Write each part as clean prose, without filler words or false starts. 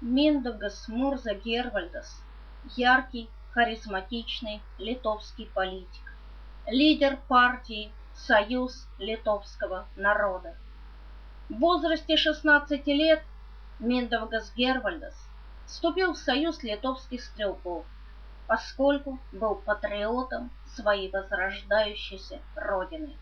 Миндаугас Мурза Гервальдас – яркий, харизматичный литовский политик, лидер партии «Союз литовского народа». В возрасте 16 лет Миндаугас Гервальдас вступил в Союз литовских стрелков, поскольку был патриотом своей возрождающейся родины.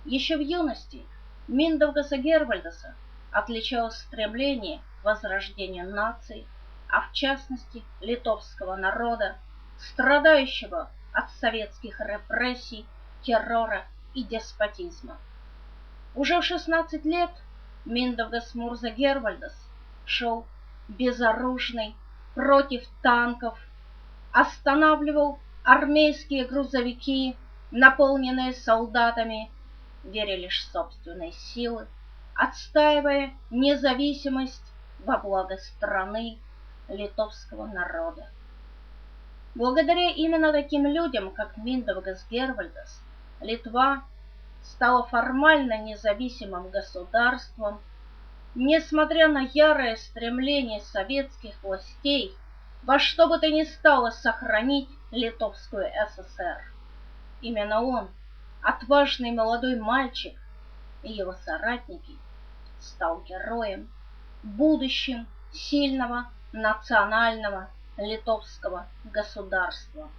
Еще в юности Миндаугаса Гервальдаса отличалось стремление к возрождению нации, а в частности литовского народа, страдающего от советских репрессий, террора и деспотизма. Уже в 16 лет Миндаугас Мурза Гервальдас шел безоружный против танков, останавливал армейские грузовики, наполненные солдатами, веря лишь в собственные силы, отстаивая независимость во благо страны, литовского народа. Благодаря именно таким людям, как Миндаугас Гервальдас, Литва стала формально независимым государством, несмотря на ярое стремление советских властей во что бы то ни стало сохранить Литовскую ССР. Именно он, отважный молодой мальчик, и его соратники, стал героем, будущим сильного национального литовского государства.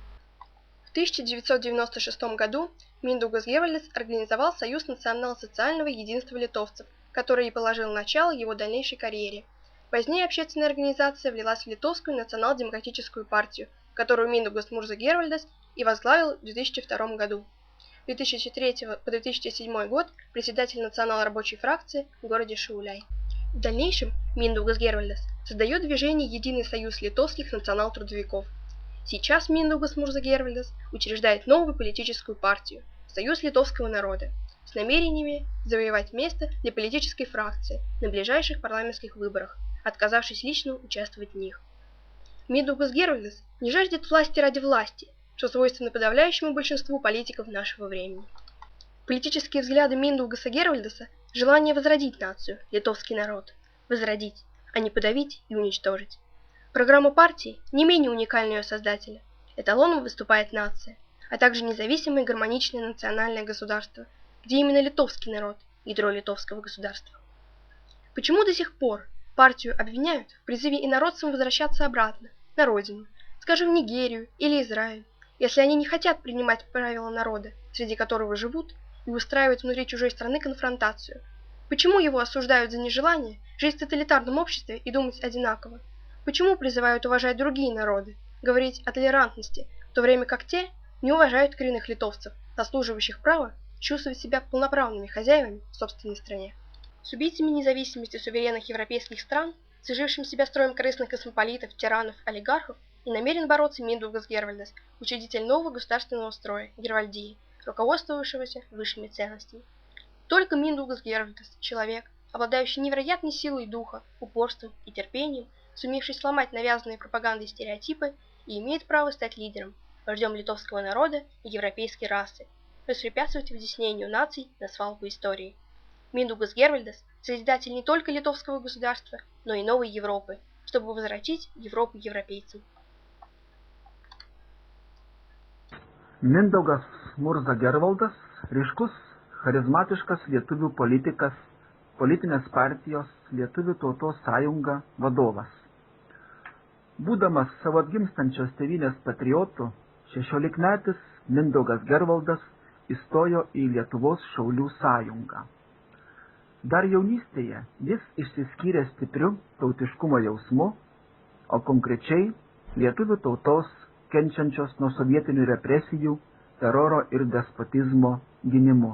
В 1996 году Миндаугас Гервальдас организовал Союз национал-социального единства литовцев, который и положил начало его дальнейшей карьере. Позднее общественная организация влилась в Литовскую национал-демократическую партию, которую Миндаугас Мурза Гервальдас и возглавил в 2002 году. С 2003 по 2007 год председатель национал-рабочей фракции в городе Шауляй. В дальнейшем Миндаугас Гервальдас создает движение «Единый союз литовских национал-трудовиков». Сейчас Миндаугас Мурза Гервальдас учреждает новую политическую партию «Союз литовского народа» с намерениями завоевать место для политической фракции на ближайших парламентских выборах, отказавшись лично участвовать в них. Миндаугас Гервальдас не жаждет власти ради власти, что свойственно подавляющему большинству политиков нашего времени. Политические взгляды Миндаугаса Гервальдаса – желание возродить нацию, литовский народ. Возродить, а не подавить и уничтожить. Программа партии не менее уникальна ее создателя. Эталоном выступает нация, а также независимое и гармоничное национальное государство, где именно литовский народ – ядро литовского государства. Почему до сих пор партию обвиняют в призыве инородцам возвращаться обратно, на родину, скажем, в Нигерию или Израиль, если они не хотят принимать правила народа, среди которого живут, и устраивать внутри чужой страны конфронтацию? Почему его осуждают за нежелание жить в тоталитарном обществе и думать одинаково? Почему призывают уважать другие народы, говорить о толерантности, в то время как те не уважают коренных литовцев, заслуживающих права чувствовать себя полноправными хозяевами в собственной стране? С убийцами независимости суверенных европейских стран, сжившим себя строем корыстных космополитов, тиранов, олигархов, и намерен бороться Миндаугас Гервальдас, учредитель нового государственного строя Гервальдии, руководствовавшегося высшими ценностями. Только Миндаугас Гервальдас, человек, обладающий невероятной силой духа, упорством и терпением, сумевший сломать навязанные пропагандой стереотипы, и имеет право стать лидером, вождем литовского народа и европейской расы, воспрепятствовать вытеснению наций на свалку истории. Миндаугас Гервальдас – созидатель не только литовского государства, но и новой Европы, чтобы возвратить Европу европейцам. Mindaugas Murza Gervaldas – ryškus, charizmatiškas lietuvių politikas, politinės partijos Lietuvių tautos sąjunga vadovas. Būdamas savo atgimstančios tėvynės patriotu, 16-metis Mindaugas Gervaldas įstojo į Lietuvos šaulių sąjungą. Dar jaunystėje jis išsiskyrė stipriu tautiškumo jausmu, o konkrečiai lietuvių tautos kenčiančios nuo sovietinių represijų, teroro ir despotizmo gynimu.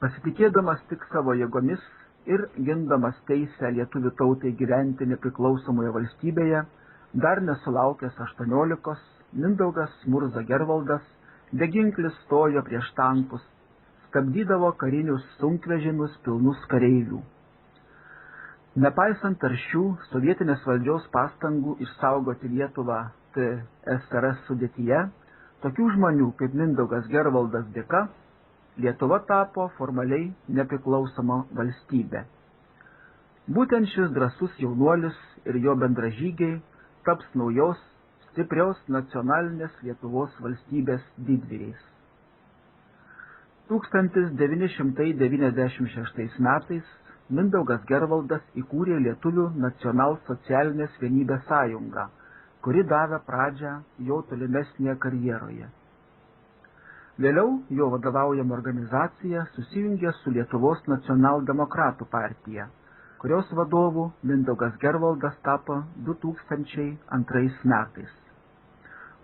Pasitikėdamas tik savo jėgomis ir gindamas teisę lietuvių tautai gyventi nepriklausomoje valstybėje, dar nesulaukęs 18, Mindaugas Murza Gervaldas beginklis stojo prieš tankus, stabdydavo karinius sunkvežimius pilnus kareivių. Nepaisant aršių sovietinės valdžios pastangų išsaugoti Lietuvą TSRS sudėtyje, tokių žmonių kaip Mindaugas Gervaldas dėka, Lietuva tapo formaliai nepriklausoma valstybė. Būtent šis drąsus jaunuolis ir jo bendražygiai taps naujos, stiprios nacionalinės Lietuvos valstybės didvyriais. 1996 metais Mindaugas Gervaldas įkūrė Lietuvių nacionalsocialinės vienybės sąjungą, kuri davė pradžią jo tolimesnėje karjeroje. Vėliau jo vadovaujama organizacija susijungė su Lietuvos nacionaldemokratų partija, kurios vadovų Mindaugas Gervaldas tapo 2002 metais.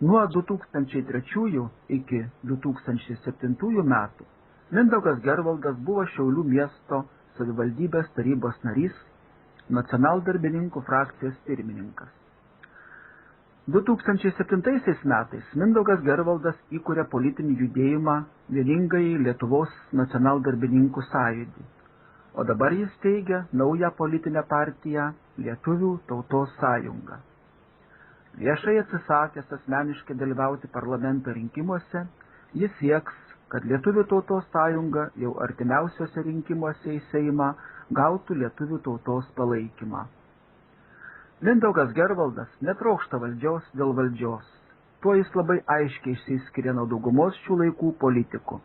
Nuo 2003 iki 2007 metų Mindaugas Gervaldas buvo Šiaulių miesto savivaldybės tarybos narys, nacionaldarbininkų frakcijos pirmininkas. 2007 metais Mindaugas Gervaldas įkūrė politinį judėjimą Vieningąjį Lietuvos nacionaldarbininkų sąjūdį, o dabar jis teigia naują politinę partiją Lietuvių tautos sąjungą. Viešai atsisakęs asmeniškai dalyvauti parlamento rinkimuose, jis sieks, kad Lietuvių tautos sąjunga jau artimiausiuose rinkimuose į Seimą gautų Lietuvių tautos palaikymą. Mindaugas Gervaldas netrokšta valdžios dėl valdžios. Tuo jis labai aiškiai išsiskiria nuo daugumos šių laikų politikų.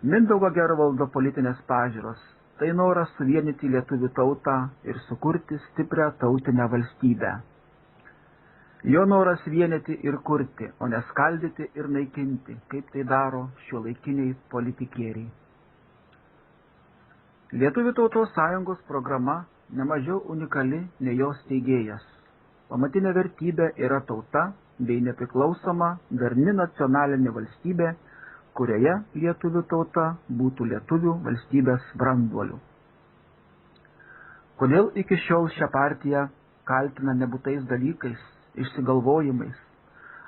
Mindaugo Gervaldo politinės pažiūros – tai noras suvienyti lietuvių tautą ir sukurti stiprią tautinę valstybę. Jo noras vienyti ir kurti, o ne skaldyti ir naikinti, kaip tai daro šiuolaikiniai politikieriai. Lietuvių tautos sąjungos programa nemažiau unikali nei jos steigėjas. Pamatinė vertybė yra tauta bei nepriklausoma darni nacionalinė valstybė, kurioje lietuvių tauta būtų lietuvių valstybės branduoliu. Kodėl iki šiol šią partiją kaltina nebūtais dalykais, išsigalvojimais,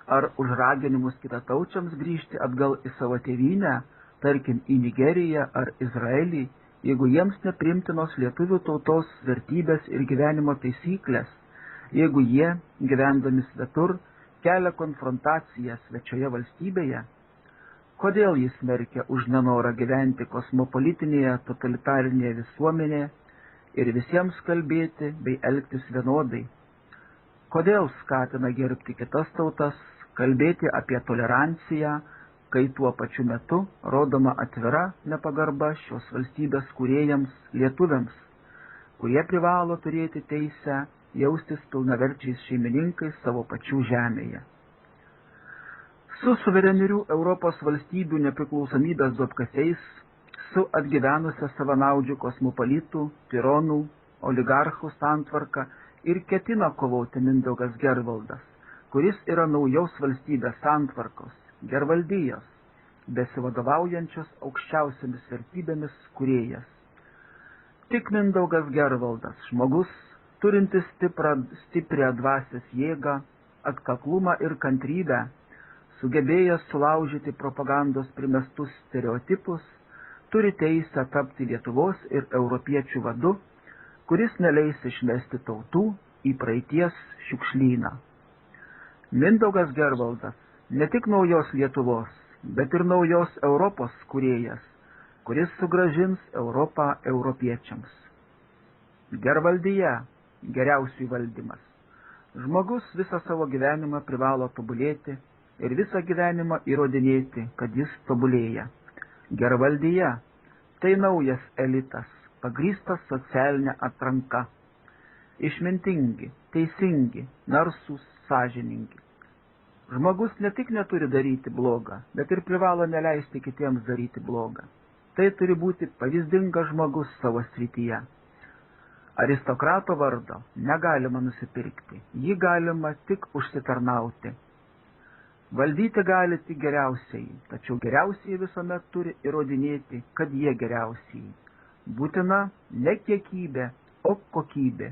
ar už raginimus kitataučiams grįžti atgal į savo tėvynę, tarkim į Nigeriją ar Izraelį, jeigu jiems neprimtinos lietuvių tautos vertybės ir gyvenimo taisyklės, jeigu jie, gyvendami svetur, kelia konfrontaciją svečioje valstybėje? Kodėl jis smerkia už nenorą gyventi kosmopolitinėje totalitarinėje visuomenėje ir visiems kalbėti bei elgtis vienodai? Kodėl skatina gerbti kitas tautas, kalbėti apie toleranciją, kai tuo pačiu metu rodoma atvira nepagarba šios valstybės kūrėjams lietuviams, kurie privalo turėti teisę jaustis pilnaverčiais šeimininkais savo pačių žemėje. Su suverenių Europos valstybių nepriklausomybės duobkasiais, su atgyvenusia savanaudžių kosmopolitų, tironų, oligarchų santvarka ir ketina kovoti Mindaugas Gervaldas, kuris yra naujos valstybės santvarkos, gervaldijos, besivadovaujančios aukščiausiamis vertybėmis kūrėjas. Tik Mindaugas Gervaldas, žmogus, turintis stiprią dvasios jėgą, atkaklumą ir kantrybę, sugebėjęs sulaužyti propagandos primestus stereotipus, turi teisę tapti Lietuvos ir europiečių vadu, kuris neleis išmesti tautų į praeities šiukšlyną. Mindaugas Gervaldas ne tik naujos Lietuvos, bet ir naujos Europos kūrėjas, kuris sugrąžins Europą europiečiams. Gervaldija – geriausių valdymas. Žmogus visą savo gyvenimą privalo tobulėti ir visą gyvenimą įrodinėti, kad jis tobulėja. Gervaldija – tai naujas elitas, pagrįstas socialinė atranka. Išmintingi, teisingi, narsūs, sąžiningi. Žmogus ne tik neturi daryti blogą, bet ir privalo neleisti kitiems daryti blogą. Tai turi būti pavyzdingas žmogus savo srityje. Aristokrato vardo negalima nusipirkti, jį galima tik užsitarnauti. Valdyti gali tik geriausiai, tačiau geriausiai visuomet turi įrodinėti, kad jie geriausiai. Būtina ne kiekybė, o kokybė.